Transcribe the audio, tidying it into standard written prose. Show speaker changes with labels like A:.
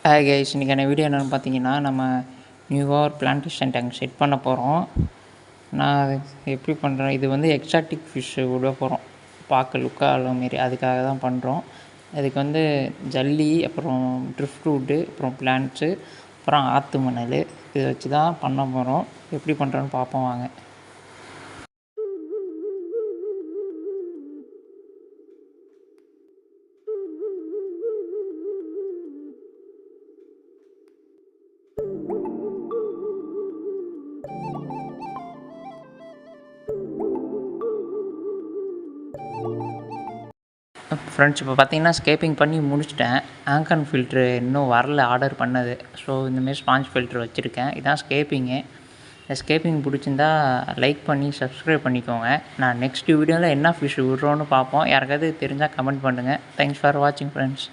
A: Hi guys, இன்றைக்கான video என்னென்னு பார்த்தீங்கன்னா, நம்ம நியூவாக ஒரு பிளான்டேஷன் டேங்க் செட் பண்ண போகிறோம். நான் அது எப்படி பண்ணுறேன், இது வந்து எக்ஸாட்டிக் ஃபிஷ்ஷு விட போகிறோம். பார்க்க லுக்காக மாரி அதுக்காக தான் பண்ணுறோம். அதுக்கு வந்து ஜல்லி, அப்புறம் ட்ரிஃப்ட் வுட்டு, அப்புறம் பிளான்ட்ஸு, அப்புறம் ஆற்று மணல், இதை வச்சு தான் பண்ண போகிறோம். எப்படி பண்ணுறோன்னு பார்ப்போம் வாங்க. ஃப்ரெண்ட்ஸ், இப்போ பார்த்தீங்கன்னா ஸ்கேப்பிங் பண்ணி முடிச்சிட்டேன். ஆங்கன் ஃபில்ட்ரு இன்னும் வரல, ஆர்டர் பண்ணது. ஸோ இந்தமாரி ஸ்பாஞ்ச் ஃபில்ட்ரு வச்சுருக்கேன். இதான் ஸ்கேப்பிங்கு. இந்த ஸ்கேப்பிங் பிடிச்சிருந்தா லைக் பண்ணி சப்ஸ்கிரைப் பண்ணிக்கோங்க. நான் நெக்ஸ்ட் வீடியோவில் என்ன ஃபிஷ் விட்றோன்னு பார்ப்போம். யாருக்காவது தெரிஞ்சால் கமெண்ட் பண்ணுங்கள். தேங்க்ஸ் ஃபார் வாட்சிங் ஃப்ரெண்ட்ஸ்.